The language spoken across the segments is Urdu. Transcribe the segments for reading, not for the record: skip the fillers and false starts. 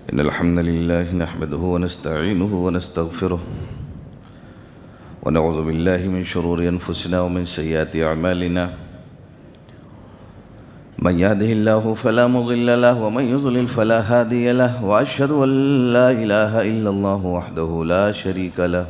إن الحمد لله نحمده ونستعينه ونستغفره ونعوذ بالله من شرور أنفسنا ومن سيئات أعمالنا من يهده الله فلا مضل له ومن يضلل فلا هادي له وأشهد أن لا إله إلا الله وحده لا شريك له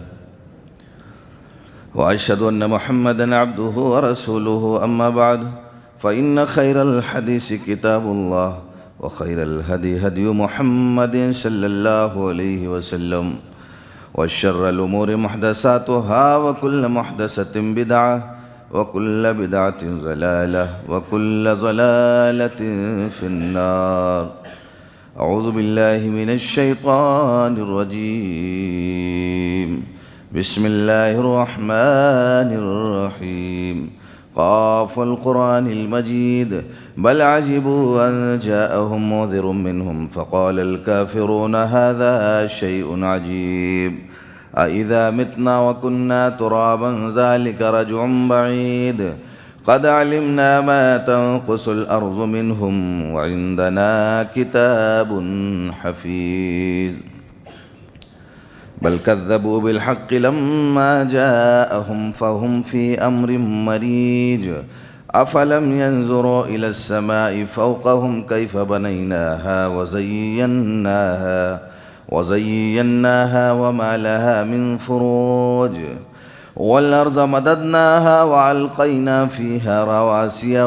وأشهد أن محمدًا عبده ورسوله أما بعد فإن خير الحديث كتاب الله وخير الهدي هدي محمد صلى الله عليه وسلم وشر الأمور محدثاتها وكل محدثة بدعة وكل بدعة ضلالة وكل ضلالة في النار. أعوذ بالله من الشيطان الرجيم. بسم الله الرحمن الرحيم. قاف القرآن المجيد بل عجبوا أن جاءهم منذر منهم فقال الكافرون هذا شيء عجيب أإذا متنا وكنا ترابا ذلك رجع بعيد قد علمنا ما تنقص الأرض منهم وعندنا كتاب حفيظ بل كذبوا بالحق لما جاءهم فهم في أمر مريج أفلم ينظروا إلى السماء فوقهم كيف بنيناها وزيناها وما لها من فروج والأرض مددناها وألقينا فيها رواسي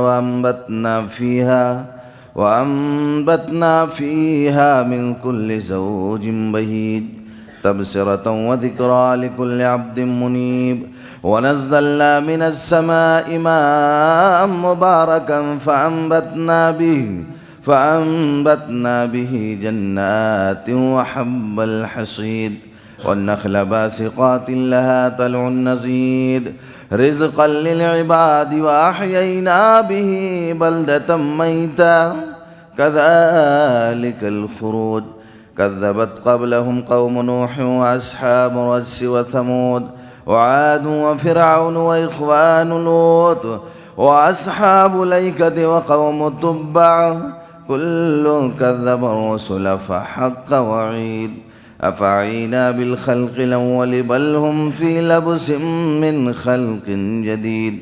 وأنبتنا فيها من كل زوج بهيج تبصرة وذكرى لكل عبد منيب ونزلنا من السماء ماء مباركا فأنبتنا به جنات وحب الحصيد والنخل باسقات لها طلع نضيد رزقا للعباد وأحيينا به بلدة ميتا كذلك الخروج كذبت قبلهم قوم نوح وأصحاب الرس وثمود وعاد وفرعون وإخوان لوط وأصحاب الأيكة وقوم تبع كل كذب الرسل فحق وعيد أفعينا بالخلق الأول بل هم في لبس من خلق جديد.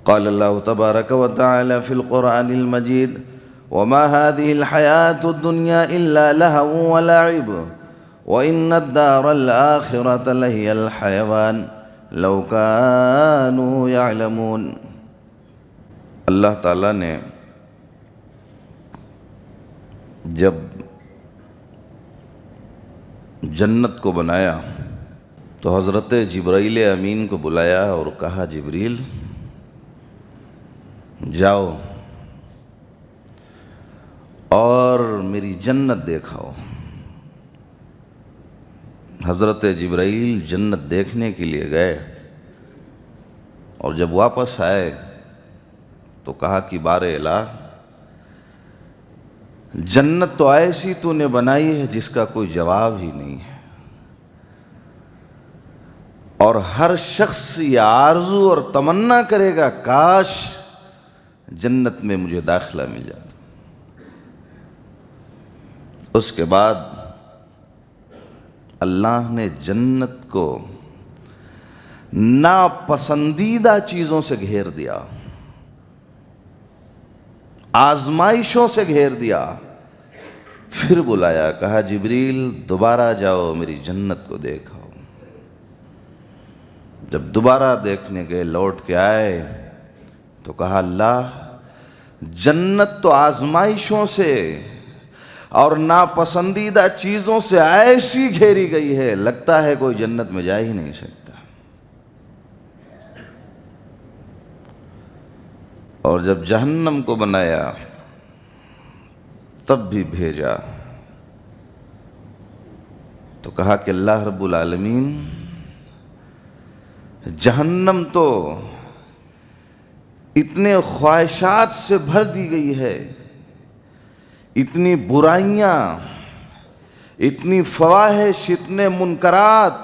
قال الله تبارك وتعالى في القرآن المجيد وما هذه الحياة الدنيا إلا لهو ولعب وإن الدار الآخرة لهي الحيوان لو كانوا يعلمون. اللہ تعالیٰ نے جب جنت کو بنایا تو حضرت جبرائیل امین کو بلایا اور کہا جبریل جاؤ اور میری جنت دیکھاؤ. حضرت جبرائیل جنت دیکھنے کے لیے گئے اور جب واپس آئے تو کہا کہ بار الہ جنت تو ایسی تو نے بنائی ہے جس کا کوئی جواب ہی نہیں ہے اور ہر شخص یہ آرزو اور تمنا کرے گا کاش جنت میں مجھے داخلہ مل جاتا. اس کے بعد اللہ نے جنت کو ناپسندیدہ چیزوں سے گھیر دیا، آزمائشوں سے گھیر دیا. پھر بلایا، کہا جبریل دوبارہ جاؤ میری جنت کو دیکھو. جب دوبارہ دیکھنے گئے لوٹ کے آئے تو کہا اللہ جنت تو آزمائشوں سے اور ناپسندیدہ چیزوں سے ایسی گھیری گئی ہے لگتا ہے کوئی جنت میں جا ہی نہیں سکتا. اور جب جہنم کو بنایا تب بھی بھیجا تو کہا کہ اللہ رب العالمین جہنم تو اتنے خواہشات سے بھر دی گئی ہے، اتنی برائیاں، اتنی فواحش، اتنے منکرات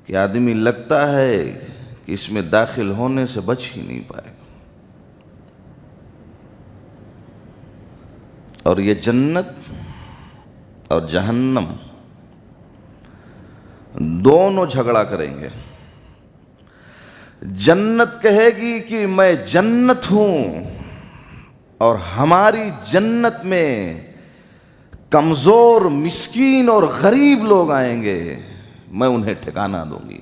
کہ آدمی لگتا ہے کہ اس میں داخل ہونے سے بچ ہی نہیں پائے گا. اور یہ جنت اور جہنم دونوں جھگڑا کریں گے۔ جنت کہے گی کہ میں جنت ہوں، اور ہماری جنت میں کمزور، مسکین اور غریب لوگ آئیں گے، میں انہیں ٹھکانہ دوں گی۔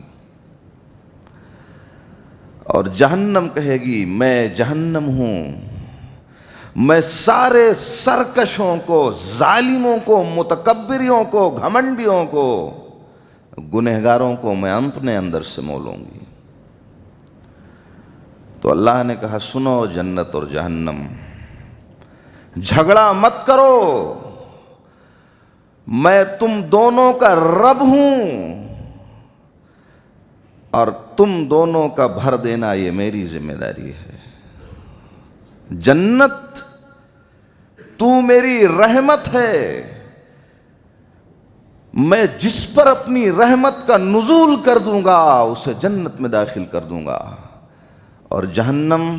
اور جہنم کہے گی میں جہنم ہوں، میں سارے سرکشوں کو، ظالموں کو، متکبریوں کو، گھمنڈیوں کو، گنہگاروں کو میں اپنے اندر سے مولوں گی۔ تو اللہ نے کہا سنو جنت اور جہنم، جھگڑا مت کرو، میں تم دونوں کا رب ہوں، اور تم دونوں کا بھر دینا یہ میری ذمہ داری ہے۔ جنت تو میری رحمت ہے، میں جس پر اپنی رحمت کا نزول کر دوں گا اسے جنت میں داخل کر دوں گا، اور جہنم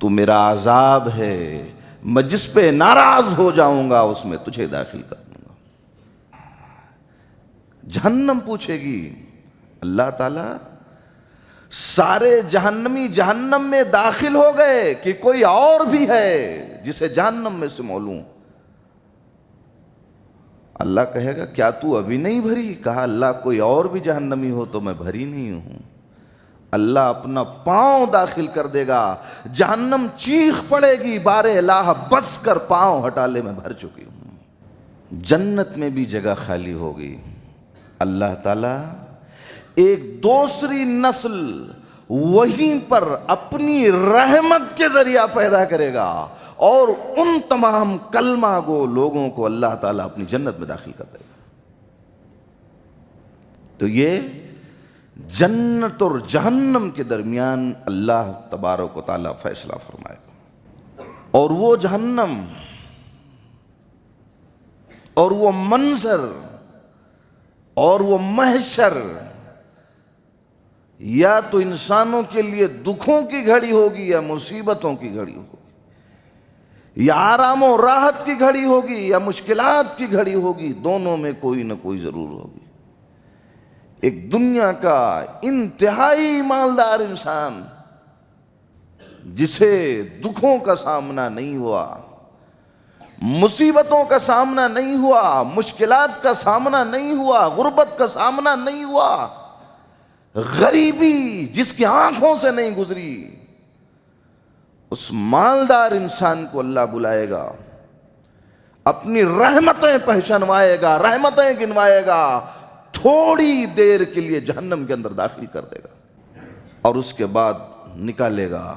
تو میرا عذاب ہے، میں جس پہ ناراض ہو جاؤں گا اس میں تجھے داخل کر دوں گا۔ جہنم پوچھے گی اللہ تعالی سارے جہنمی جہنم میں داخل ہو گئے کہ کوئی اور بھی ہے جسے جہنم میں سے مولوں؟ اللہ کہے گا کیا تو ابھی نہیں بھری؟ کہا اللہ کوئی اور بھی جہنمی ہو تو میں بھری نہیں ہوں۔ اللہ اپنا پاؤں داخل کر دے گا، جہنم چیخ پڑے گی بار الہ بس کر، پاؤں ہٹا لے میں بھر چکی ہوں۔ جنت میں بھی جگہ خالی ہوگی، اللہ تعالی ایک دوسری نسل وہیں پر اپنی رحمت کے ذریعہ پیدا کرے گا، اور ان تمام کلمہ گو لوگوں کو اللہ تعالیٰ اپنی جنت میں داخل کر دے گا۔ تو یہ جنت اور جہنم کے درمیان اللہ تبارک و تعالیٰ فیصلہ فرمائے گا، اور وہ جہنم اور وہ منظر اور وہ محشر یا تو انسانوں کے لیے دکھوں کی گھڑی ہوگی یا مصیبتوں کی گھڑی ہوگی، یا آرام و راحت کی گھڑی ہوگی یا مشکلات کی گھڑی ہوگی، دونوں میں کوئی نہ کوئی ضرور ہوگی۔ ایک دنیا کا انتہائی مالدار انسان جسے دکھوں کا سامنا نہیں ہوا، مصیبتوں کا سامنا نہیں ہوا، مشکلات کا سامنا نہیں ہوا، غربت کا سامنا نہیں ہوا، غریبی جس کی آنکھوں سے نہیں گزری، اس مالدار انسان کو اللہ بلائے گا، اپنی رحمتیں پہچانوائے گا، رحمتیں گنوائے گا، تھوڑی دیر کے لیے جہنم کے اندر داخل کر دے گا، اور اس کے بعد نکالے گا،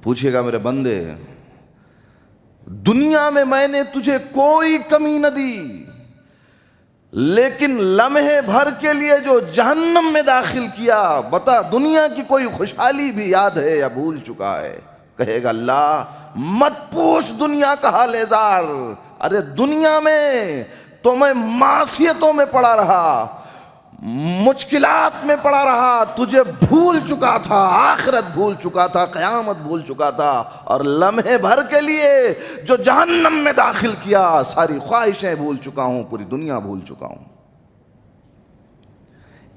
پوچھے گا میرے بندے دنیا میں نے تجھے کوئی کمی نہ دی، لیکن لمحے بھر کے لیے جو جہنم میں داخل کیا، بتا دنیا کی کوئی خوشحالی بھی یاد ہے یا بھول چکا ہے؟ کہے گا اللہ مت پوچھ دنیا کا حال زار، ارے دنیا میں تو میں معصیتوں میں پڑا رہا، مشکلات میں پڑا رہا، تجھے بھول چکا تھا، آخرت بھول چکا تھا، قیامت بھول چکا تھا، اور لمحے بھر کے لیے جو جہنم میں داخل کیا ساری خواہشیں بھول چکا ہوں، پوری دنیا بھول چکا ہوں۔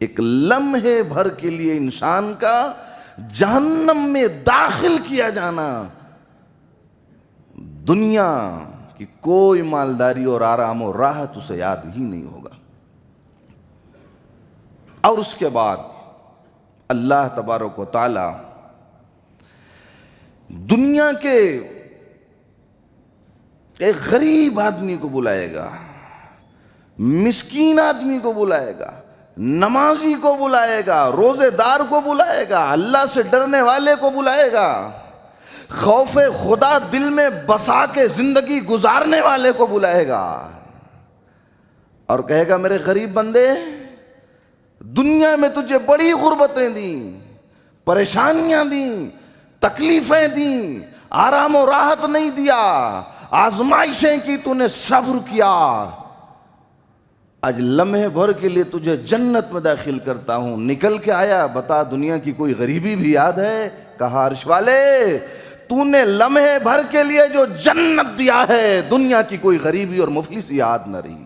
ایک لمحے بھر کے لیے انسان کا جہنم میں داخل کیا جانا، دنیا کی کوئی مالداری اور آرام و راحت اسے یاد ہی نہیں ہوگا۔ اور اس کے بعد اللہ تبارک و تعالی دنیا کے ایک غریب آدمی کو بلائے گا، مسکین آدمی کو بلائے گا، نمازی کو بلائے گا، روزے دار کو بلائے گا، اللہ سے ڈرنے والے کو بلائے گا، خوف خدا دل میں بسا کے زندگی گزارنے والے کو بلائے گا، اور کہے گا میرے غریب بندے دنیا میں تجھے بڑی غربتیں دیں، پریشانیاں دیں، تکلیفیں دیں، آرام و راحت نہیں دیا، آزمائشیں کی، تو نے صبر کیا، آج لمحے بھر کے لیے تجھے جنت میں داخل کرتا ہوں، نکل کے آیا، بتا دنیا کی کوئی غریبی بھی یاد ہے؟ کہا عرش والے تو نے لمحے بھر کے لیے جو جنت دیا ہے، دنیا کی کوئی غریبی اور مفلسی یاد نہ رہی۔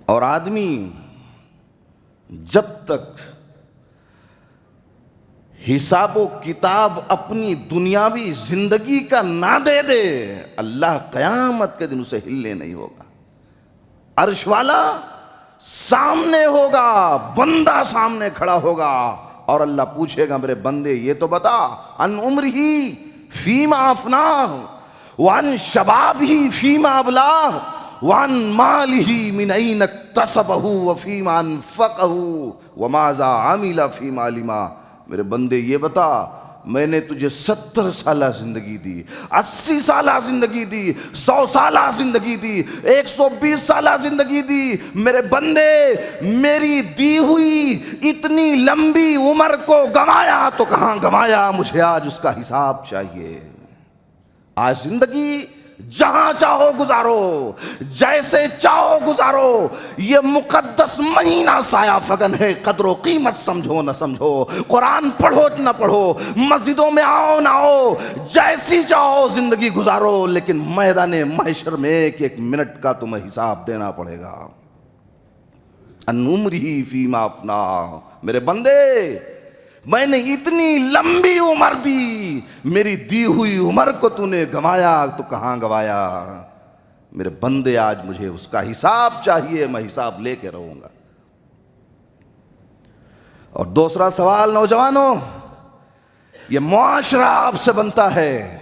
اور آدمی جب تک حساب و کتاب اپنی دنیاوی زندگی کا نہ دے دے، اللہ قیامت کے دن اسے ہلنے نہیں ہوگا۔ عرش والا سامنے ہوگا، بندہ سامنے کھڑا ہوگا، اور اللہ پوچھے گا میرے بندے یہ تو بتا، ان عمرہ فیما افناہ وان شبابہ فیما ابلاہ وان مالہ من این اکتسبہ وفیما انفقہ وماذا عمل فیما علما۔ میرے بندے یہ بتا، میں نے تجھے 70 سالہ زندگی دی، 80 سالہ زندگی دی، 100 سالہ زندگی دی، 120 سالہ زندگی دی، میرے بندے میری دی ہوئی اتنی لمبی عمر کو گنوایا تو کہاں گنوایا؟ مجھے آج اس کا حساب چاہیے۔ آج زندگی جہاں چاہو گزارو، جیسے چاہو گزارو، یہ مقدس مہینہ سایہ فگن ہے، قدر و قیمت سمجھو نہ سمجھو، قرآن پڑھو نہ پڑھو، مسجدوں میں آؤ نہ آؤ، جیسی چاہو زندگی گزارو، لیکن میدان محشر میں ایک ایک منٹ کا تمہیں حساب دینا پڑے گا۔ ان عمرہ فیما افناہ، میرے بندے میں نے اتنی لمبی عمر دی، میری دی ہوئی عمر کو تو نے گنوایا تو کہاں گنوایا؟ میرے بندے آج مجھے اس کا حساب چاہیے، میں حساب لے کے رہوں گا۔ اور دوسرا سوال نوجوانوں، یہ معاشرہ آپ سے بنتا ہے،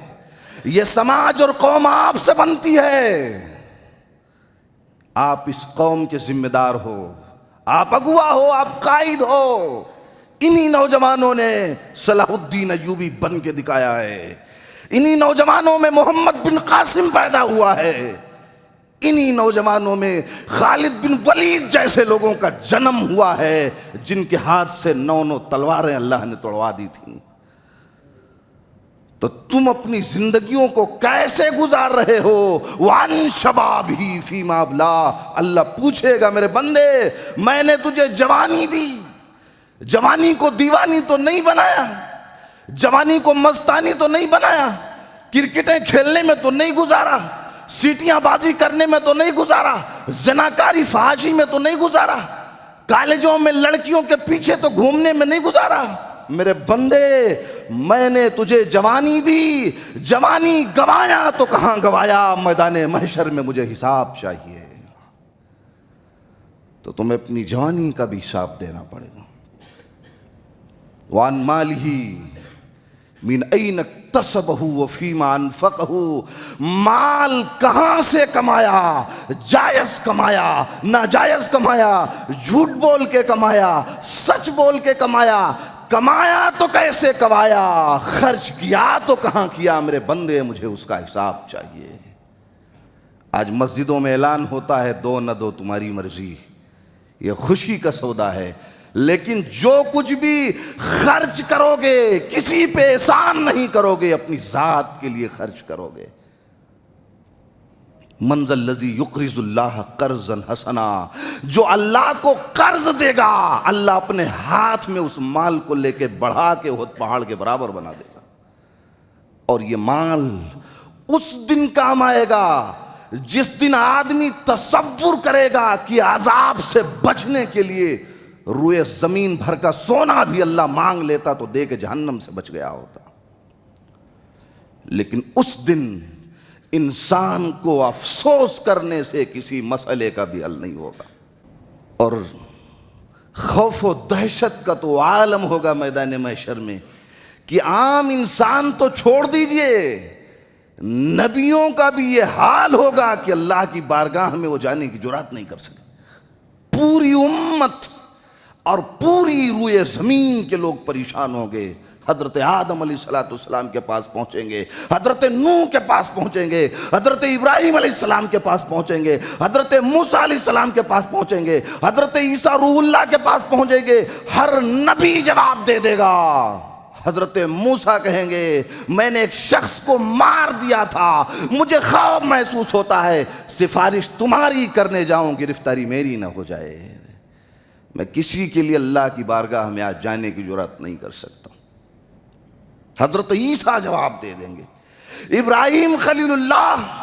یہ سماج اور قوم آپ سے بنتی ہے، آپ اس قوم کے ذمہ دار ہو، آپ اگوا ہو، آپ قائد ہو۔ انہی نوجوانوں نے صلاح الدین ایوبی بن کے دکھایا ہے، انہی نوجوانوں میں محمد بن قاسم پیدا ہوا ہے، انہی نوجوانوں میں خالد بن ولید جیسے لوگوں کا جنم ہوا ہے، جن کے ہاتھ سے 9 تلواریں اللہ نے توڑوا دی تھیں۔ تو تم اپنی زندگیوں کو کیسے گزار رہے ہو؟ وان شبابہ فیما ابلاہ، اللہ پوچھے گا میرے بندے میں نے تجھے جوانی دی، جوانی کو دیوانی تو نہیں بنایا، جوانی کو مستانی تو نہیں بنایا، کرکٹیں کھیلنے میں تو نہیں گزارا، سیٹیاں بازی کرنے میں تو نہیں گزارا، زناکاری فحاشی میں تو نہیں گزارا، کالجوں میں لڑکیوں کے پیچھے تو گھومنے میں نہیں گزارا۔ میرے بندے میں نے تجھے جوانی دی، جوانی گوایا تو کہاں گوایا؟ میدان محشر میں مجھے حساب چاہیے۔ تو تمہیں اپنی جوانی کا بھی حساب دینا پڑے گا۔ وان مالہ من این اکتسبہ وفیما انفقہ، مال کہاں سے کمایا؟ جائز کمایا، ناجائز کمایا، جھوٹ بول کے کمایا، سچ بول کے کمایا، کمایا تو کیسے کمایا؟ خرچ کیا تو کہاں کیا؟ میرے بندے مجھے اس کا حساب چاہیے۔ آج مسجدوں میں اعلان ہوتا ہے دو نہ دو تمہاری مرضی، یہ خوشی کا سودا ہے، لیکن جو کچھ بھی خرچ کرو گے کسی پہ احسان نہیں کرو گے، اپنی ذات کے لیے خرچ کرو گے۔ من ذا الذی یقرض اللہ قرضا حسنا، جو اللہ کو قرض دے گا اللہ اپنے ہاتھ میں اس مال کو لے کے بڑھا کے احد پہاڑ کے برابر بنا دے گا، اور یہ مال اس دن کام آئے گا جس دن آدمی تصور کرے گا کہ عذاب سے بچنے کے لیے روئے زمین بھر کا سونا بھی اللہ مانگ لیتا تو دے کے جہنم سے بچ گیا ہوتا۔ لیکن اس دن انسان کو افسوس کرنے سے کسی مسئلے کا بھی حل نہیں ہوگا، اور خوف و دہشت کا تو عالم ہوگا میدان محشر میں، کہ عام انسان تو چھوڑ دیجئے، نبیوں کا بھی یہ حال ہوگا کہ اللہ کی بارگاہ میں وہ جانے کی جرات نہیں کر سکے۔ پوری امت اور پوری روئے زمین کے لوگ پریشان ہوں گے۔ حضرت آدم علیہ السلام کے پاس پہنچیں گے، حضرت نوح کے پاس پہنچیں گے، حضرت ابراہیم علیہ السلام کے پاس پہنچیں گے، حضرت موسیٰ علیہ السلام کے پاس پہنچیں گے، حضرت عیسیٰ روح اللہ کے پاس پہنچیں گے۔ ہر نبی جواب دے دے گا۔ حضرت موسیٰ کہیں گے میں نے ایک شخص کو مار دیا تھا، مجھے خوف محسوس ہوتا ہے، سفارش تمہاری کرنے جاؤں گرفتاری میری نہ ہو جائے۔ میں کسی کے لیے اللہ کی بارگاہ میں آج جانے کی جرات نہیں کر سکتا۔ حضرت عیسیٰ جواب دے دیں گے، ابراہیم خلیل اللہ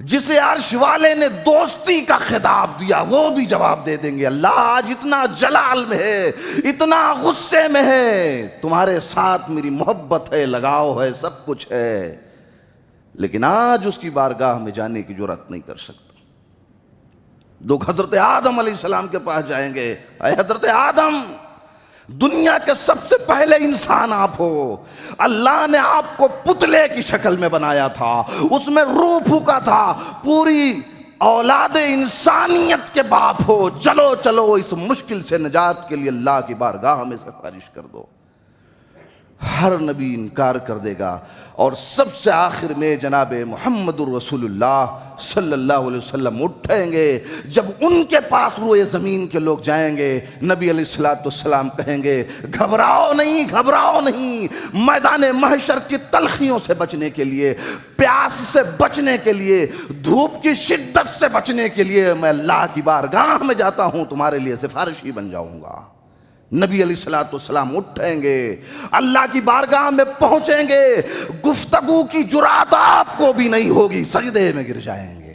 جسے عرش والے نے دوستی کا خطاب دیا وہ بھی جواب دے دیں گے، اللہ آج اتنا جلال میں ہے، اتنا غصے میں ہے، تمہارے ساتھ میری محبت ہے، لگاؤ ہے، سب کچھ ہے، لیکن آج اس کی بارگاہ میں جانے کی جرأت نہیں کر سکتا۔ لوگ حضرت آدم علیہ السلام کے پاس جائیں گے، اے حضرت آدم، دنیا کے سب سے پہلے انسان آپ ہو، اللہ نے آپ کو پتلے کی شکل میں بنایا تھا، اس میں روح پھونکا تھا، پوری اولاد انسانیت کے باپ ہو، چلو چلو اس مشکل سے نجات کے لیے اللہ کی بارگاہ میں سفارش کر دو۔ ہر نبی انکار کر دے گا، اور سب سے آخر میں جناب محمد الرسول اللہ صلی اللہ علیہ وسلم اٹھیں گے۔ جب ان کے پاس روئے زمین کے لوگ جائیں گے، نبی علیہ السلام کہیں گے گھبراؤ نہیں، گھبراؤ نہیں، میدان محشر کی تلخیوں سے بچنے کے لیے، پیاس سے بچنے کے لیے، دھوپ کی شدت سے بچنے کے لیے میں اللہ کی بارگاہ میں جاتا ہوں، تمہارے لیے سفارشی بن جاؤں گا۔ نبی علیہ السلام اٹھیں گے، اللہ کی بارگاہ میں پہنچیں گے، گفتگو کی جرات آپ کو بھی نہیں ہوگی، سجدے میں گر جائیں گے۔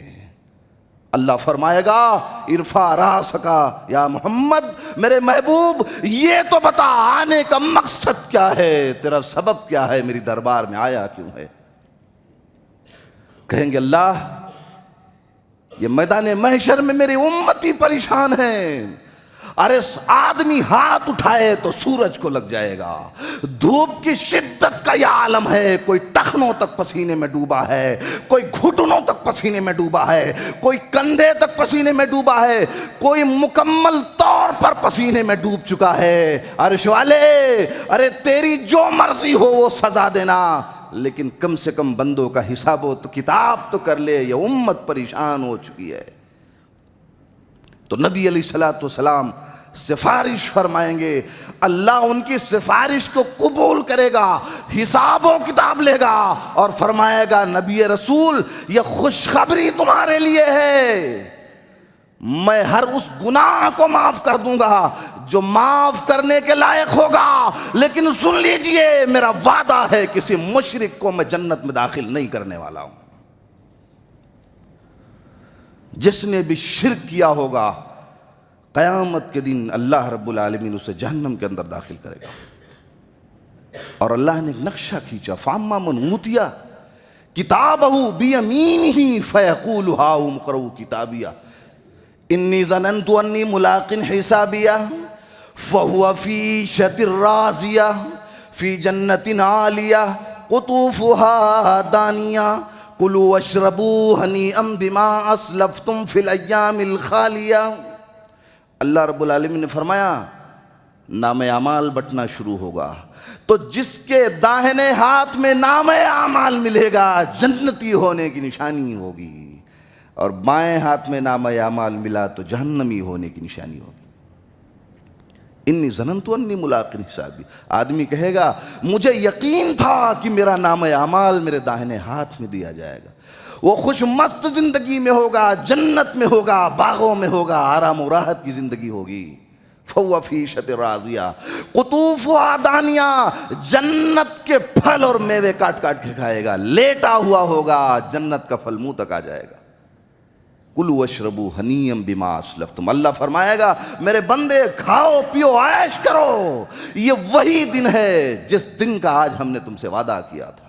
اللہ فرمائے گا ارفع راسک یا محمد، میرے محبوب یہ تو بتا آنے کا مقصد کیا ہے، تیرا سبب کیا ہے، میری دربار میں آیا کیوں ہے؟ کہیں گے اللہ یہ میدان محشر میں میری امتی پریشان ہیں، ارے آدمی ہاتھ اٹھائے تو سورج کو لگ جائے گا، دھوپ کی شدت کا یہ عالم ہے، کوئی ٹخنوں تک پسینے میں ڈوبا ہے، کوئی گھٹنوں تک پسینے میں ڈوبا ہے، کوئی کندھے تک پسینے میں ڈوبا ہے، کوئی مکمل طور پر پسینے میں ڈوب چکا ہے۔ عرش والے ارے تیری جو مرضی ہو وہ سزا دینا، لیکن کم سے کم بندوں کا حساب و کتاب تو کر لے، یہ امت پریشان ہو چکی ہے۔ تو نبی علیہ السلام سفارش فرمائیں گے، اللہ ان کی سفارش کو قبول کرے گا، حساب و کتاب لے گا اور فرمائے گا نبی رسول یہ خوشخبری تمہارے لیے ہے، میں ہر اس گناہ کو معاف کر دوں گا جو معاف کرنے کے لائق ہوگا، لیکن سن لیجئے میرا وعدہ ہے کسی مشرک کو میں جنت میں داخل نہیں کرنے والا ہوں۔ جس نے بھی شرک کیا ہوگا قیامت کے دن اللہ رب العالمین اسے جہنم کے اندر داخل کرے گا۔ اور اللہ نے ایک نقشہ کھینچا، فاما من اوتیا کتابہ بیمینہ فیقول ہاؤم اقرؤوا کتابیہ انی ظننت انی ملاق حسابیہ فہو فی عیشۃ راضیہ فی جنۃ عالیہ قطوفہا دانیہ کلوا واشربوا ہنیئا بما اسلفتم فی الایام الخالیہ۔ اللہ رب العالمین نے فرمایا نام اعمال بٹنا شروع ہوگا، تو جس کے داہنے ہاتھ میں نام اعمال ملے گا جنتی ہونے کی نشانی ہوگی، اور بائیں ہاتھ میں نام اعمال ملا تو جہنمی ہونے کی نشانی ہوگی۔ انی ظننت انی ملاق حسابی، آدمی کہے گا مجھے یقین تھا کہ میرا نام اعمال میرے داہنے ہاتھ میں دیا جائے گا، وہ خوش مست زندگی میں ہوگا، جنت میں ہوگا، باغوں میں ہوگا، آرام و راحت کی زندگی ہوگی۔ فہو فی عیشۃ راضیہ قطوفہا دانیہ، جنت کے پھل اور میوے کاٹ کاٹ کے کھائے گا، لیٹا ہوا ہوگا، جنت کا پھل منہ تک آ جائے گا۔ کلوا واشربوا ہنیئا بما اسلفتم، اللہ فرمائے گا میرے بندے کھاؤ پیو عیش کرو، یہ وہی دن ہے جس دن کا آج ہم نے تم سے وعدہ کیا تھا۔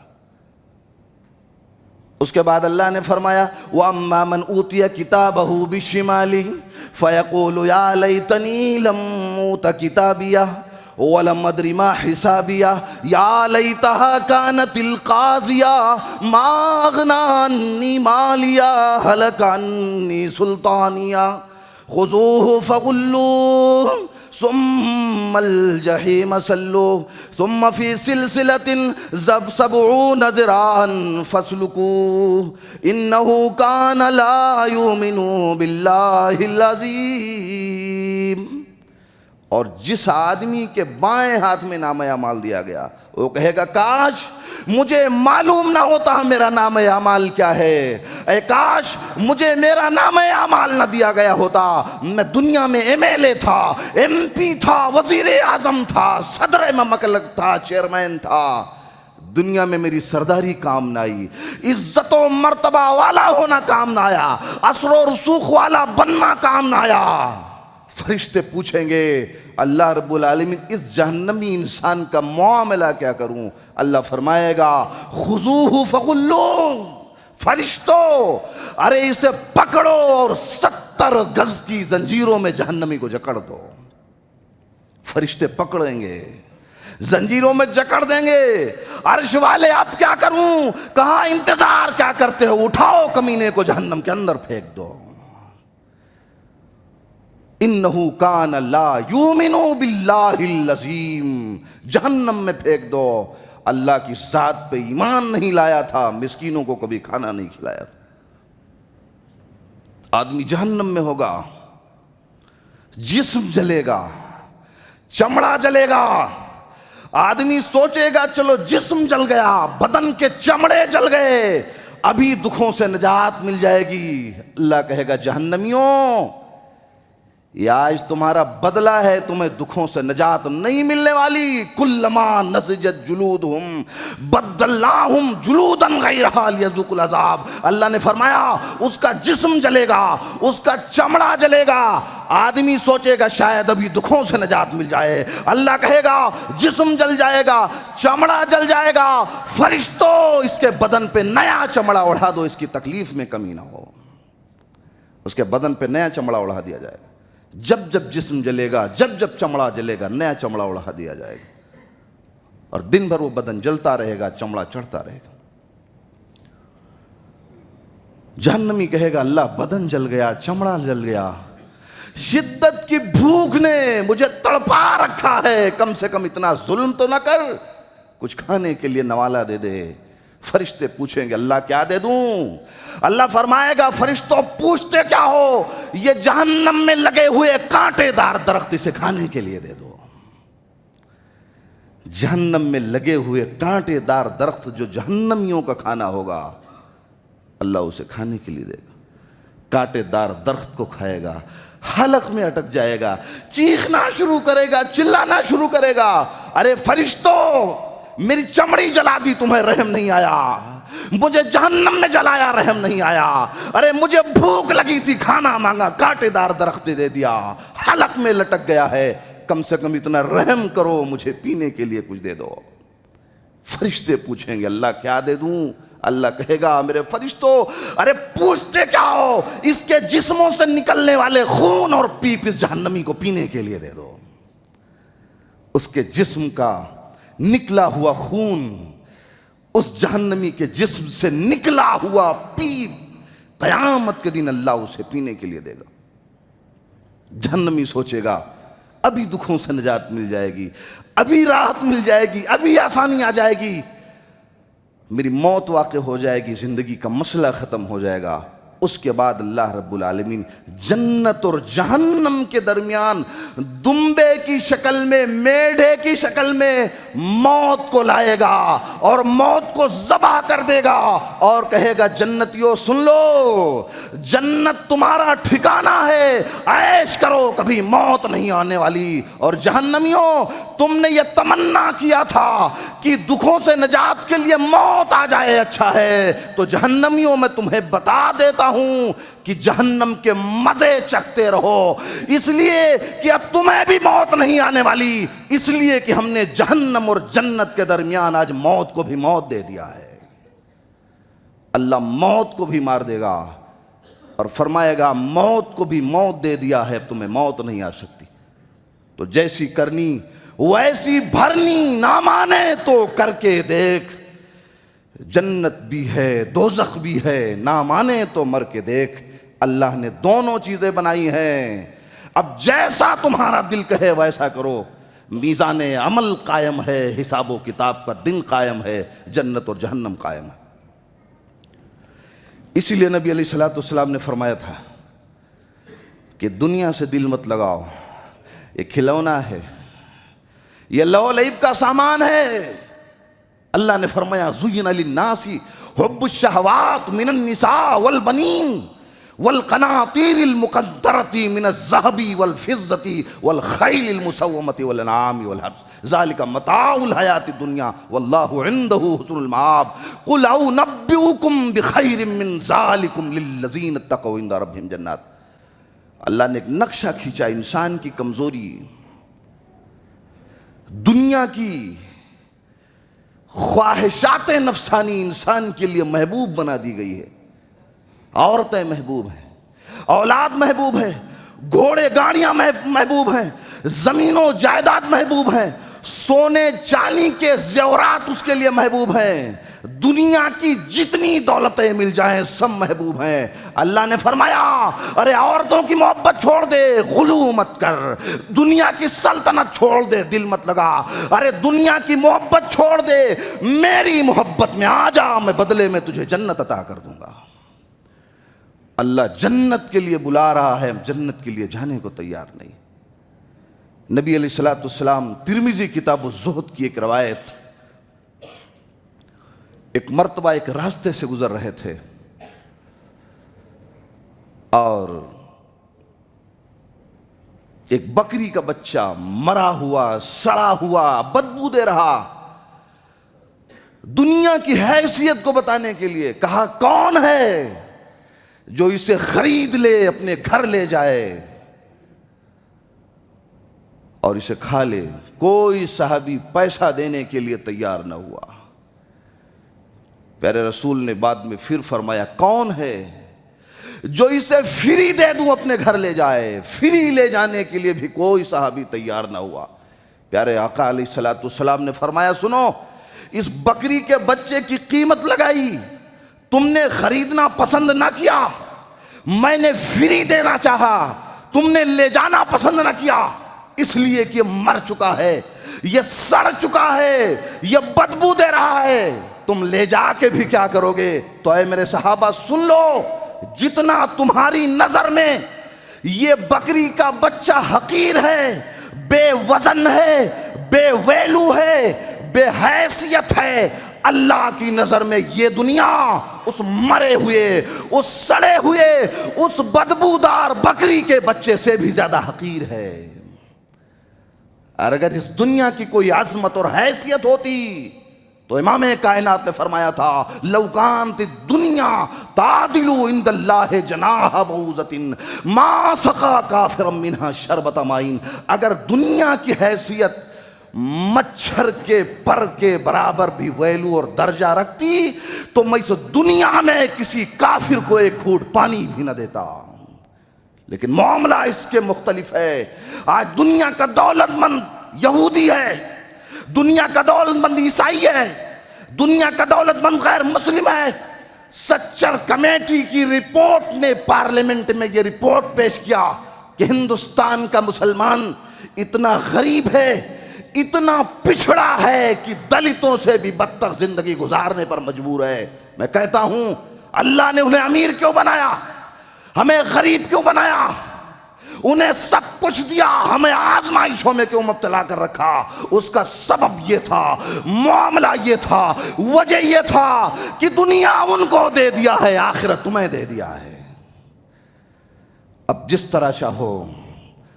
اس کے بعد اللہ نے فرمایا وَأَمَّا مَنْ أُوتِيَ كِتَابَهُ بِالشِّمَالِ فَيَقُولُ يَا لَيْتَنِي لَمْ أُوتَ كِتَابِيَهْ وَلَمْ أَدْرِ مَا حِسَابِيَهْ يَا لَيْتَهَا كَانَتِ الْقَاضِيَةَ مَا أَغْنَىٰ عَنِّي مَالِيَهْ هَلَكَ عَنِّي سُلْطَانِيَهْ خُذُوهُ فَغُلُّوهُ ثم الجحیم صلوه ثم فی سلسلة سبعون ذراعا فاسلکوه انه کان لا یؤمن باللہ العظیم۔ اور جس آدمی کے بائیں ہاتھ میں نامہ اعمال دیا گیا وہ کہے گا کاش مجھے معلوم نہ ہوتا میرا نام اعمال کیا ہے، اے کاش مجھے میرا نام اعمال نہ دیا گیا ہوتا، میں دنیا میں ایم ایل اے تھا، ایم پی تھا، وزیر اعظم تھا، صدر مملکت تھا، چیئرمین تھا، دنیا میں میری سرداری کام نہ آئی، عزت و مرتبہ والا ہونا کام نہ آیا، اثر و رسوخ والا بننا کام نہ آیا۔ فرشتے پوچھیں گے اللہ رب العالمین اس جہنمی انسان کا معاملہ کیا کروں؟ اللہ فرمائے گا خذوہ فغلوہ، فرشتوں ارے اسے پکڑو اور 70 گز کی زنجیروں میں جہنمی کو جکڑ دو۔ فرشتے پکڑیں گے، زنجیروں میں جکڑ دیں گے۔ عرش والے اب کیا کروں؟ کہاں انتظار کیا کرتے ہو؟ اٹھاؤ کمینے کو جہنم کے اندر پھینک دو۔ انہو کان لا یؤمن باللہ العظیم، جہنم میں پھینک دو۔ اللہ کی ذات پہ ایمان نہیں لایا تھا، مسکینوں کو کبھی کھانا نہیں کھلایا۔ آدمی جہنم میں ہوگا، جسم جلے گا، چمڑا جلے گا۔ آدمی سوچے گا چلو جسم جل گیا، بدن کے چمڑے جل گئے، ابھی دکھوں سے نجات مل جائے گی۔ اللہ کہے گا جہنمیوں یہ آج تمہارا بدلہ ہے، تمہیں دکھوں سے نجات نہیں ملنے والی۔ کلما نضجت جلودہم بدلناہم جلودا غیرہا لیذوقوا العذاب۔ اللہ نے فرمایا اس کا جسم جلے گا، اس کا چمڑا جلے گا۔ آدمی سوچے گا شاید ابھی دکھوں سے نجات مل جائے۔ اللہ کہے گا جسم جل جائے گا، چمڑا جل جائے گا، فرشتوں اس کے بدن پہ نیا چمڑا اڑا دو، اس کی تکلیف میں کمی نہ ہو۔ اس کے بدن پہ نیا چمڑا اڑا دیا جائے گا۔ جب جب جسم جلے گا، جب جب چمڑا جلے گا، نیا چمڑا اڑا دیا جائے گا، اور دن بھر وہ بدن جلتا رہے گا، چمڑا چڑھتا رہے گا۔ جہنمی کہے گا اللہ بدن جل گیا، چمڑا جل گیا، شدت کی بھوک نے مجھے تڑپا رکھا ہے، کم سے کم اتنا ظلم تو نہ کر، کچھ کھانے کے لیے نوالا دے دے۔ فرشتے پوچھیں گے اللہ کیا دے دوں؟ اللہ فرمائے گا فرشتوں پوچھتے کیا ہو؟ یہ جہنم میں لگے ہوئے کانٹے دار درخت اسے کھانے کے لیے دے دو۔ جہنم میں لگے ہوئے کانٹے دار درخت جو جہنمیوں کا کھانا ہوگا، اللہ اسے کھانے کے لیے دے گا۔ کانٹے دار درخت کو کھائے گا، حلق میں اٹک جائے گا، چیخنا شروع کرے گا، چلانا شروع کرے گا، ارے فرشتوں میری چمڑی جلا دی، تمہیں رحم نہیں آیا، مجھے جہنم میں جلایا، رحم نہیں آیا، ارے مجھے بھوک لگی تھی، کھانا مانگا، کانٹے دار درخت دے دیا، حلق میں لٹک گیا ہے، کم سے کم اتنا رحم کرو، مجھے پینے کے لیے کچھ دے دو۔ فرشتے پوچھیں گے اللہ کیا دے دوں؟ اللہ کہے گا میرے فرشتوں ارے پوچھتے کیا ہو؟ اس کے جسموں سے نکلنے والے خون اور پیپ اس جہنمی کو پینے کے لیے دے دو۔ اس کے جسم کا نکلا ہوا خون، اس جہنمی کے جسم سے نکلا ہوا پیپ قیامت کے دن اللہ اسے پینے کے لیے دے گا۔ جہنمی سوچے گا ابھی دکھوں سے نجات مل جائے گی، ابھی راحت مل جائے گی، ابھی آسانی آ جائے گی، میری موت واقع ہو جائے گی، زندگی کا مسئلہ ختم ہو جائے گا۔ اس کے بعد اللہ رب العالمین جنت اور جہنم کے درمیان دمبے کی شکل میں، میڈھے کی شکل میں موت کو لائے گا اور موت کو ذبح کر دے گا اور کہے گا جنتیوں سن لو، جنت تمہارا ٹھکانہ ہے، عیش کرو، کبھی موت نہیں آنے والی۔ اور جہنمیوں تم نے یہ تمنا کیا تھا کہ دکھوں سے نجات کے لیے موت آ جائے، اچھا ہے تو جہنمیوں میں تمہیں بتا دیتا ہوں کہ جہنم کے مزے چکھتے رہو، اس لیے کہ اب تمہیں بھی موت نہیں آنے والی، اس لیے کہ ہم نے جہنم اور جنت کے درمیان آج موت کو بھی موت دے دیا ہے۔ اللہ موت کو بھی مار دے گا اور فرمائے گا موت کو بھی موت دے دیا ہے، اب تمہیں موت نہیں آ سکتی، تو جیسی کرنی ویسی بھرنی، نہ مانے تو کر کے دیکھ، جنت بھی ہے دوزخ بھی ہے، نہ مانے تو مر کے دیکھ۔ اللہ نے دونوں چیزیں بنائی ہیں، اب جیسا تمہارا دل کہے ویسا کرو، میزان عمل قائم ہے، حساب و کتاب کا دن قائم ہے، جنت اور جہنم قائم ہے۔ اسی لیے نبی علیہ الصلوۃ والسلام نے فرمایا تھا کہ دنیا سے دل مت لگاؤ، یہ کھلونا ہے، یہ لو و لعب کا سامان ہے۔ اللہ نے فرمایا زُیِّنَ لِلنَّاسِ حُبُّ الشَّهَوَاتِ مِنَ النِّسَاءِ وَالْبَنِينَ والقناطیر المقنطرۃ من الذهب والفضة والخیل المسومۃ والانعام والحرث ذلک متاع الحیاۃ الدنیا واللہ عندہ حسن المآب قل انبئکم بخیر من ذلکم للذین اتقوا عند ربہم جنات۔ اللہ نے ایک نقشہ کھینچا انسان کی کمزوری، دنیا کی خواہشات نفسانی انسان کے لیے محبوب بنا دی گئی ہے۔ عورتیں محبوب ہیں، اولاد محبوب ہے، گھوڑے گاڑیاں محبوب ہیں، زمین و جائیداد محبوب ہیں، سونے چاندی کے زیورات اس کے لیے محبوب ہیں، دنیا کی جتنی دولتیں مل جائیں سب محبوب ہیں۔ اللہ نے فرمایا ارے عورتوں کی محبت چھوڑ دے، غلو مت کر، دنیا کی سلطنت چھوڑ دے، دل مت لگا، ارے دنیا کی محبت چھوڑ دے، میری محبت میں آ جا، میں بدلے میں تجھے جنت عطا کر دوں گا۔ اللہ جنت کے لیے بلا رہا ہے، ہم جنت کے لیے جانے کو تیار نہیں۔ نبی علیہ الصلوۃ والسلام، ترمذی کتاب الزہد کی ایک روایت، ایک مرتبہ ایک راستے سے گزر رہے تھے اور ایک بکری کا بچہ مرا ہوا، سڑا ہوا، بدبو دے رہا۔ دنیا کی حیثیت کو بتانے کے لیے کہا کون ہے جو اسے خرید لے، اپنے گھر لے جائے اور اسے کھا لے۔ کوئی صحابی پیسہ دینے کے لیے تیار نہ ہوا۔ پیارے رسول نے بعد میں پھر فرمایا کون ہے جو اسے فری دے دوں اپنے گھر لے جائے؟ فری لے جانے کے لیے بھی کوئی صحابی تیار نہ ہوا۔ پیارے آقا علیہ الصلوۃ والسلام نے فرمایا سنو، اس بکری کے بچے کی قیمت لگائی، تم نے خریدنا پسند نہ کیا، میں نے فری دینا چاہا، تم نے لے جانا پسند نہ کیا، اس لیے کہ یہ مر چکا ہے، یہ سڑ چکا ہے، یہ بدبو دے رہا ہے، تم لے جا کے بھی کیا کرو گے؟ تو اے میرے صحابہ سن لو، جتنا تمہاری نظر میں یہ بکری کا بچہ حقیر ہے، بے وزن ہے، بے ویلو ہے، بے حیثیت ہے، اللہ کی نظر میں یہ دنیا اس مرے ہوئے، اس سڑے ہوئے، اس بدبودار بکری کے بچے سے بھی زیادہ حقیر ہے۔ اور اگر اس دنیا کی کوئی عظمت اور حیثیت ہوتی تو امام کائنات نے فرمایا تھا لو کانت الدنیا تعدل عند اللہ جناح بعوضۃ ما سقا کافرا منها شربۃ ماء، اگر دنیا کی حیثیت مچھر کے پر کے برابر بھی ویلو اور درجہ رکھتی تو میں اس دنیا میں کسی کافر کو ایک گھونٹ پانی بھی نہ دیتا۔ لیکن معاملہ اس کے مختلف ہے۔ آج دنیا کا دولت مند یہودی ہے، دنیا کا دولت مند عیسائی ہے، دنیا کا دولت مند غیر مسلم ہے۔ سچر کمیٹی کی رپورٹ نے پارلیمنٹ میں یہ رپورٹ پیش کیا کہ ہندوستان کا مسلمان اتنا غریب ہے، اتنا پچھڑا ہے کہ دلتوں سے بھی بدتر زندگی گزارنے پر مجبور ہے۔ میں کہتا ہوں اللہ نے انہیں امیر کیوں بنایا؟ ہمیں غریب کیوں بنایا؟ انہیں سب کچھ دیا، ہمیں آزمائشوں میں کیوں مبتلا کر رکھا؟ اس کا سبب یہ تھا، معاملہ یہ تھا، وجہ یہ تھا کہ دنیا ان کو دے دیا ہے، آخرت تمہیں دے دیا ہے۔ اب جس طرح چاہو،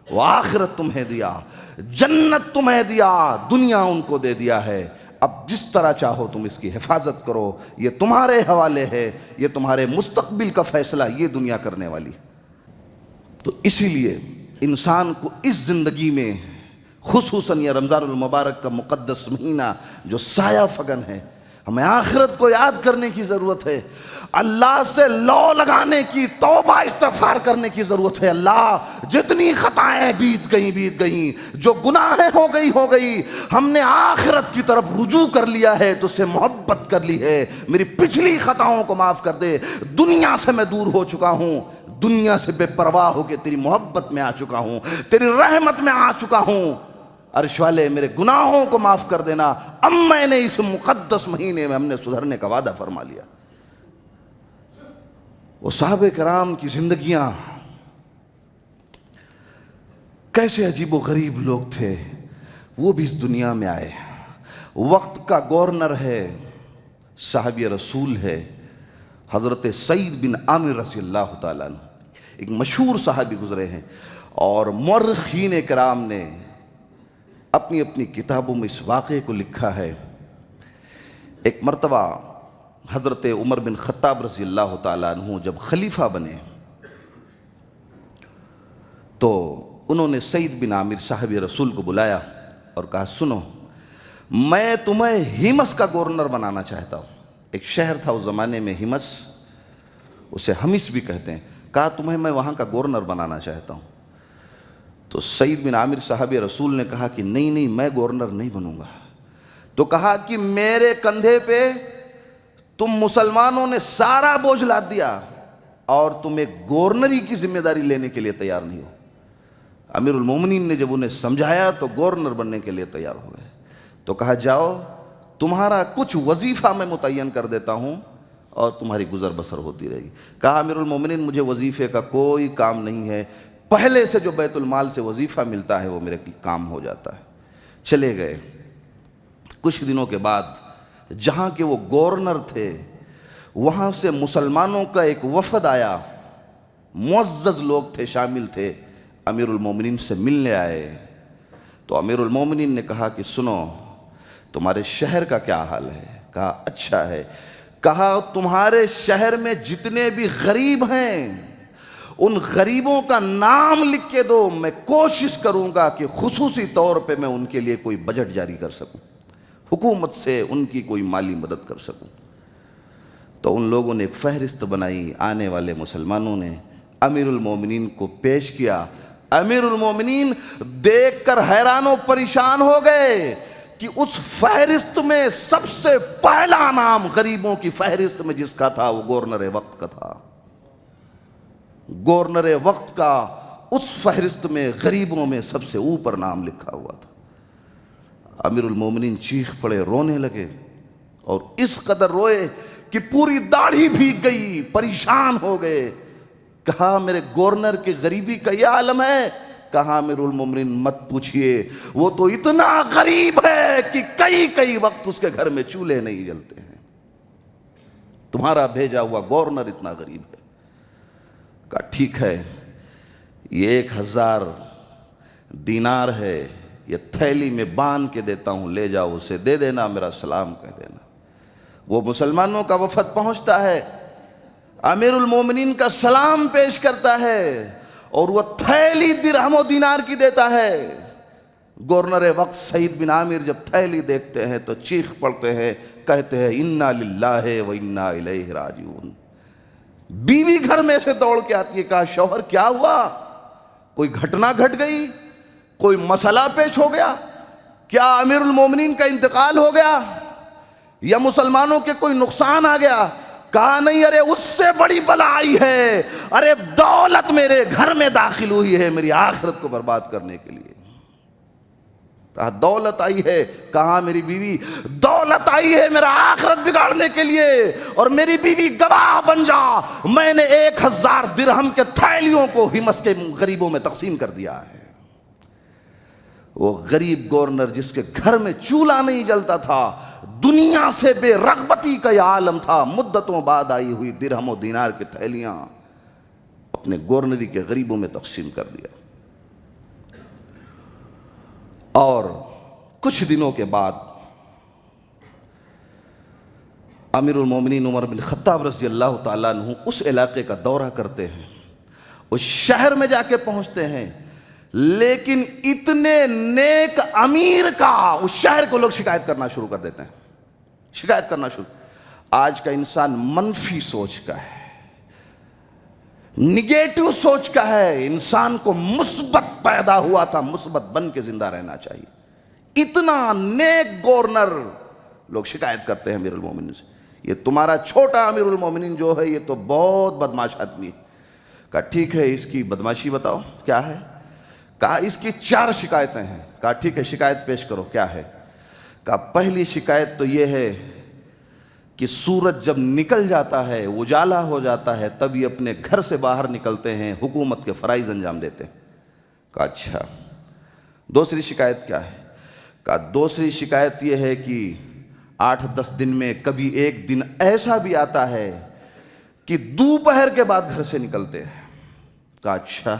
وہ آخرت تمہیں دیا، جنت تمہیں دیا، دنیا ان کو دے دیا ہے۔ اب جس طرح چاہو تم اس کی حفاظت کرو، یہ تمہارے حوالے ہے، یہ تمہارے مستقبل کا فیصلہ یہ دنیا کرنے والی۔ تو اسی لیے انسان کو اس زندگی میں، خصوصاً یہ رمضان المبارک کا مقدس مہینہ جو سایہ فگن ہے، ہمیں آخرت کو یاد کرنے کی ضرورت ہے، اللہ سے لو لگانے کی، توبہ استغفار کرنے کی ضرورت ہے۔ اللہ جتنی خطائیں بیت گئیں، جو گناہیں ہو گئی، ہم نے آخرت کی طرف رجوع کر لیا ہے تو اس سے محبت کر لی ہے، میری پچھلی خطاؤں کو معاف کر دے، دنیا سے میں دور ہو چکا ہوں، دنیا سے بے پرواہ ہو کے تیری محبت میں آ چکا ہوں، تیری رحمت میں آ چکا ہوں، عرش والے میرے گناہوں کو معاف کر دینا۔ اب میں نے اس مقدس مہینے میں ہم نے سدھرنے کا وعدہ فرما لیا۔ وہ صحابہ کرام کی زندگیاں کیسے عجیب و غریب لوگ تھے، وہ بھی اس دنیا میں آئے۔ وقت کا گورنر ہے، صحابی رسول ہے، حضرت سعید بن عامر رضی اللہ تعالیٰ عنہ، ایک مشہور صحابی گزرے ہیں، اور مورخین کرام نے اپنی اپنی کتابوں میں اس واقعے کو لکھا ہے۔ ایک مرتبہ حضرت عمر بن خطاب رضی اللہ تعالیٰ عنہ جب خلیفہ بنے تو انہوں نے سعید بن عامر صاحب رسول کو بلایا اور کہا سنو، میں تمہیں ہمس کا گورنر بنانا چاہتا ہوں۔ ایک شہر تھا اس زمانے میں ہمس، اسے ہمس بھی کہتے ہیں۔ کہا تمہیں میں وہاں کا گورنر بنانا چاہتا ہوں۔ تو سعید بن عامر صاحب رسول نے کہا کہ نہیں نہیں، میں گورنر نہیں بنوں گا۔ تو کہا کہ میرے کندھے پہ تم مسلمانوں نے سارا بوجھ لاد دیا اور تم ایک گورنری کی ذمہ داری لینے کے لیے تیار نہیں ہو۔ امیر المومنین نے جب انہیں سمجھایا تو گورنر بننے کے لیے تیار ہو گئے۔ تو کہا جاؤ، تمہارا کچھ وظیفہ میں متعین کر دیتا ہوں اور تمہاری گزر بسر ہوتی رہے گی۔ کہا امیر المومنین مجھے وظیفے کا کوئی کام نہیں ہے، پہلے سے جو بیت المال سے وظیفہ ملتا ہے وہ میرے کام ہو جاتا ہے۔ چلے گئے۔ کچھ دنوں کے بعد جہاں کے وہ گورنر تھے وہاں سے مسلمانوں کا ایک وفد آیا، معزز لوگ تھے، شامل تھے، امیر المومنین سے ملنے آئے۔ تو امیر المومنین نے کہا کہ سنو، تمہارے شہر کا کیا حال ہے؟ کہا اچھا ہے۔ کہا تمہارے شہر میں جتنے بھی غریب ہیں ان غریبوں کا نام لکھ کے دو، میں کوشش کروں گا کہ خصوصی طور پہ میں ان کے لیے کوئی بجٹ جاری کر سکوں، حکومت سے ان کی کوئی مالی مدد کر سکوں۔ تو ان لوگوں نے ایک فہرست بنائی، آنے والے مسلمانوں نے امیر المومنین کو پیش کیا۔ امیر المومنین دیکھ کر حیران و پریشان ہو گئے کہ اس فہرست میں سب سے پہلا نام غریبوں کی فہرست میں جس کا تھا وہ گورنر وقت کا تھا۔ گورنر وقت کا اس فہرست میں غریبوں میں سب سے اوپر نام لکھا ہوا تھا۔ امیر المومنین چیخ پڑے، رونے لگے، اور اس قدر روئے کہ پوری داڑھی بھیگ گئی، پریشان ہو گئے۔ کہا میرے گورنر کی غریبی کا یہ عالم ہے؟ کہا امیر المومنین مت پوچھئے، وہ تو اتنا غریب ہے کہ کئی وقت اس کے گھر میں چولہے نہیں جلتے ہیں، تمہارا بھیجا ہوا گورنر اتنا غریب ہے۔ کہا ٹھیک ہے، یہ 1000 دینار ہے، یہ تھیلی میں باندھ کے دیتا ہوں، لے جاؤ، اسے دے دینا، میرا سلام کہہ دینا۔ وہ مسلمانوں کا وفد پہنچتا ہے، امیر المومنین کا سلام پیش کرتا ہے اور وہ تھیلی درہم و دینار کی دیتا ہے۔ گورنر وقت سعید بن عامر جب تھیلی دیکھتے ہیں تو چیخ پڑتے ہیں، کہتے ہیں انا للہ و انا الیہ راجعون۔ بیوی گھر میں سے دوڑ کے آتی ہے، کہا شوہر کیا ہوا؟ کوئی گھٹنا گھٹ گئی؟ کوئی مسئلہ پیش ہو گیا؟ کیا امیر المومنین کا انتقال ہو گیا یا مسلمانوں کے کوئی نقصان آ گیا؟ کہا نہیں، ارے اس سے بڑی بلا آئی ہے، ارے دولت میرے گھر میں داخل ہوئی ہے میری آخرت کو برباد کرنے کے لیے۔ کہا دولت آئی ہے؟ کہا میری بیوی دولت آئی ہے میرا آخرت بگاڑنے کے لیے، اور میری بیوی گواہ بن جا، میں نے 1000 درہم کے تھیلیوں کو ہمس کے غریبوں میں تقسیم کر دیا ہے۔ وہ غریب گورنر جس کے گھر میں چولہا نہیں جلتا تھا، دنیا سے بے رغبتی کا یہ عالم تھا، مدتوں بعد آئی ہوئی درہم و دینار کی تھیلیاں اپنے گورنری کے غریبوں میں تقسیم کر دیا۔ اور کچھ دنوں کے بعد امیر المومنین عمر بن خطاب رضی اللہ تعالیٰ عنہ اس علاقے کا دورہ کرتے ہیں، اس شہر میں جا کے پہنچتے ہیں، لیکن اتنے نیک امیر کا اس شہر کو لوگ شکایت کرنا شروع کر دیتے ہیں، شکایت کرنا شروع۔ آج کا انسان منفی سوچ کا ہے، نگیٹو سوچ کا ہے، انسان کو مثبت پیدا ہوا تھا، مثبت بن کے زندہ رہنا چاہیے۔ اتنا نیک گورنر، لوگ شکایت کرتے ہیں امیر المومنین سے، یہ تمہارا چھوٹا امیر المومنین جو ہے یہ تو بہت بدماش آدمی ہے۔ کہا ٹھیک ہے، اس کی بدماشی بتاؤ کیا ہے؟ کہا اس کی 4 شکایتیں ہیں۔ کہا ٹھیک ہے، شکایت پیش کرو، کیا ہے؟ کہا پہلی شکایت تو یہ ہے کہ سورج جب نکل جاتا ہے، اجالا ہو جاتا ہے، تب یہ اپنے گھر سے باہر نکلتے ہیں، حکومت کے فرائض انجام دیتے ہیں۔ کہا اچھا، دوسری شکایت کیا ہے؟ کہا دوسری شکایت یہ ہے کہ 8-10 دن میں کبھی ایک دن ایسا بھی آتا ہے کہ دوپہر کے بعد گھر سے نکلتے ہیں۔ کہا اچھا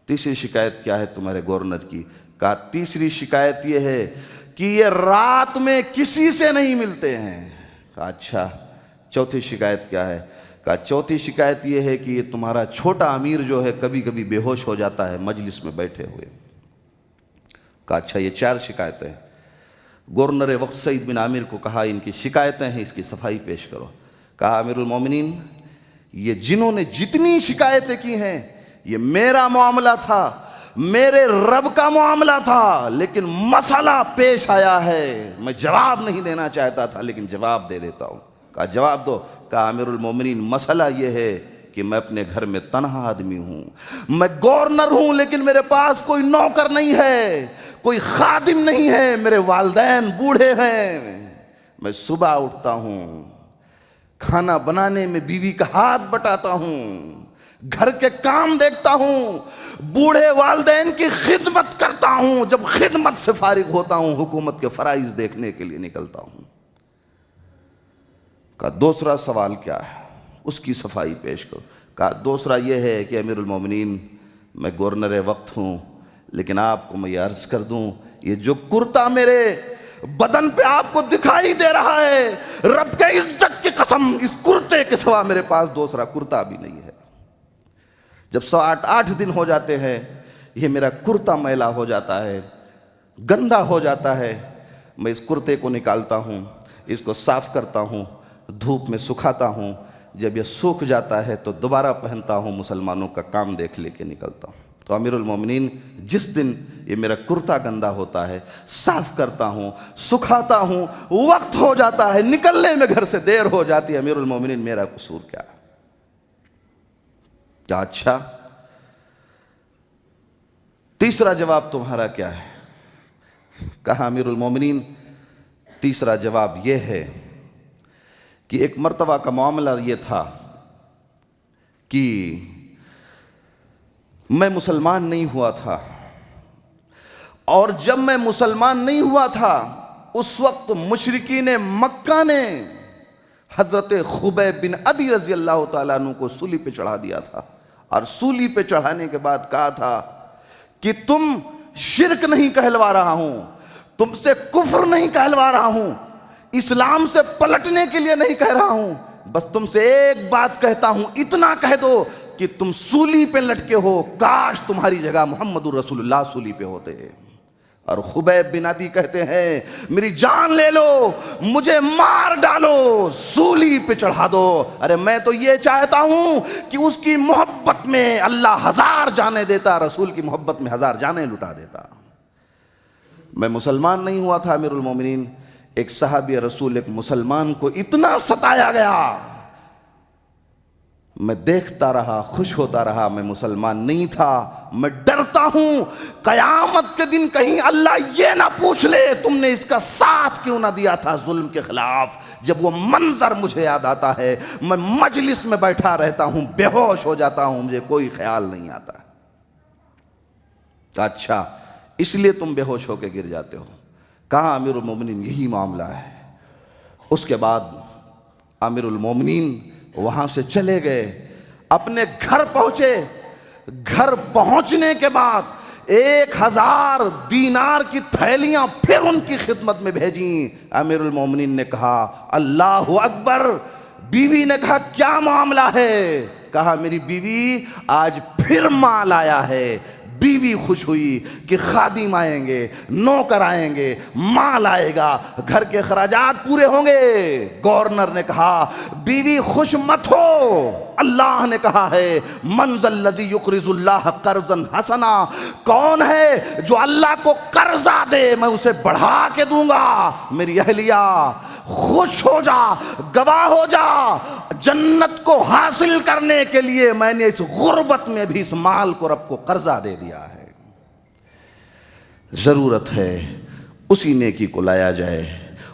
تیسری شکایت کیا ہے تمہارے گورنر کی؟ کہا تیسری شکایت یہ ہے کہ یہ رات میں کسی سے نہیں ملتے ہیں۔ کہا اچھا چوتھی شکایت کیا ہے؟ کہا چوتھی شکایت یہ ہے کہ یہ تمہارا چھوٹا امیر جو ہے کبھی کبھی بے ہوش ہو جاتا ہے مجلس میں بیٹھے ہوئے۔ کہا اچھا یہ 4 شکایتیں۔ گورنر وقت سعید بن عامر کو کہا ان کی شکایتیں ہیں، اس کی صفائی پیش کرو۔ کہا امیر المومنین یہ جنہوں نے جتنی شکایتیں کی ہیں یہ میرا معاملہ تھا، میرے رب کا معاملہ تھا، لیکن مسئلہ پیش آیا ہے، میں جواب نہیں دینا چاہتا تھا لیکن جواب دے دیتا ہوں۔ کہا جواب دو۔ کہا امیر المومنین مسئلہ یہ ہے کہ میں اپنے گھر میں تنہا آدمی ہوں، میں گورنر ہوں لیکن میرے پاس کوئی نوکر نہیں ہے، کوئی خادم نہیں ہے، میرے والدین بوڑھے ہیں، میں صبح اٹھتا ہوں، کھانا بنانے میں بیوی کا ہاتھ بٹاتا ہوں، گھر کے کام دیکھتا ہوں، بوڑھے والدین کی خدمت کرتا ہوں، جب خدمت سے فارغ ہوتا ہوں حکومت کے فرائض دیکھنے کے لیے نکلتا ہوں۔ کہا دوسرا سوال کیا ہے؟ اس کی صفائی پیش کرو۔ کہا دوسرا یہ ہے کہ امیر المومنین میں گورنر وقت ہوں لیکن آپ کو میں یہ عرض کر دوں یہ جو کرتا میرے بدن پہ آپ کو دکھائی دے رہا ہے، رب کے عزت کی قسم اس کرتے کے سوا میرے پاس دوسرا کرتا بھی نہیں ہے۔ جب 8 دن ہو جاتے ہیں یہ میرا کرتا میلا ہو جاتا ہے، گندا ہو جاتا ہے، میں اس کرتے کو نکالتا ہوں، اس کو صاف کرتا ہوں، دھوپ میں سکھاتا ہوں، جب یہ سوکھ جاتا ہے تو دوبارہ پہنتا ہوں، مسلمانوں کا کام دیکھ لے کے نکلتا ہوں۔ تو امیر المومنین جس دن یہ میرا کرتا گندا ہوتا ہے صاف کرتا ہوں، سکھاتا ہوں، وقت ہو جاتا ہے، نکلنے میں گھر سے دیر ہو جاتی ہے، امیر المومنین میرا قصور کیا ہے؟ کیا اچھا تیسرا جواب تمہارا کیا ہے؟ کہا امیر المومنین تیسرا جواب یہ ہے کہ ایک مرتبہ کا معاملہ یہ تھا کہ میں مسلمان نہیں ہوا تھا، اور جب میں مسلمان نہیں ہوا تھا اس وقت مشرکین مکہ نے حضرت خبیب بن عدی رضی اللہ تعالیٰ عنہ کو سولی پہ چڑھا دیا تھا، اور سولی پہ چڑھانے کے بعد کہا تھا کہ تم شرک نہیں کہلوا رہا ہوں، تم سے کفر نہیں کہلوا رہا ہوں، اسلام سے پلٹنے کے لیے نہیں کہہ رہا ہوں، بس تم سے ایک بات کہتا ہوں، اتنا کہہ دو کہ تم سولی پہ لٹکے ہو، کاش تمہاری جگہ محمد رسول اللہ سولی پہ ہوتے۔ اور خبیب بن عدی کہتے ہیں میری جان لے لو، مجھے مار ڈالو، سولی پہ چڑھا دو، ارے میں تو یہ چاہتا ہوں کہ اس کی محبت میں اللہ 1000 جانیں دیتا، رسول کی محبت میں 1000 جانیں لٹا دیتا۔ میں مسلمان نہیں ہوا تھا امیر المومنین، ایک صحابی رسول ایک مسلمان کو اتنا ستایا گیا، میں دیکھتا رہا، خوش ہوتا رہا، میں مسلمان نہیں تھا، میں ڈرتا ہوں قیامت کے دن کہیں اللہ یہ نہ پوچھ لے تم نے اس کا ساتھ کیوں نہ دیا تھا ظلم کے خلاف۔ جب وہ منظر مجھے یاد آتا ہے میں مجلس میں بیٹھا رہتا ہوں، بے ہوش ہو جاتا ہوں، مجھے کوئی خیال نہیں آتا۔ اچھا اس لیے تم بے ہوش ہو کے گر جاتے ہو؟ کہاں امیر المومنین یہی معاملہ ہے۔ اس کے بعد امیر المومنین وہاں سے چلے گئے، اپنے گھر پہنچے، گھر پہنچنے کے بعد 1000 دینار کی تھیلیاں پھر ان کی خدمت میں بھیجیں۔ امیر المومنین نے کہا اللہ اکبر، بیوی نے کہا کیا معاملہ ہے؟ کہا میری بیوی آج پھر مال آیا ہے۔ بیوی خوش ہوئی کہ خادم آئیں گے، نوکر آئیں گے، مال آئے گا، گھر کے اخراجات پورے ہوں گے۔ گورنر نے کہا بیوی خوش مت ہو، اللہ نے کہا ہے من ذا الذی یقرض اللہ قرضا حسنا، کون ہے جو اللہ کو قرضہ دے میں اسے بڑھا کے دوں گا۔ میری اہلیہ خوش ہو جا، گواہ ہو جا، جنت کو حاصل کرنے کے لیے میں نے اس غربت میں بھی اس مال کو رب کو قرضہ دے دیا ہے۔ ضرورت ہے اسی نیکی کو لایا جائے،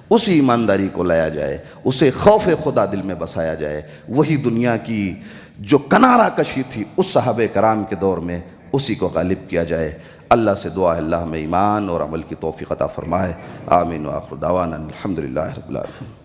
اسی ایمانداری کو لایا جائے، اسے خوف خدا دل میں بسایا جائے، وہی دنیا کی جو کنارہ کشی تھی اس صحابہ کرام کے دور میں اسی کو غالب کیا جائے۔ اللہ سے دعا ہے اللہ ہمیں ایمان اور عمل کی توفیق عطا فرمائے، آمین، وآخر دعوانا الحمدللہ رب العالمین۔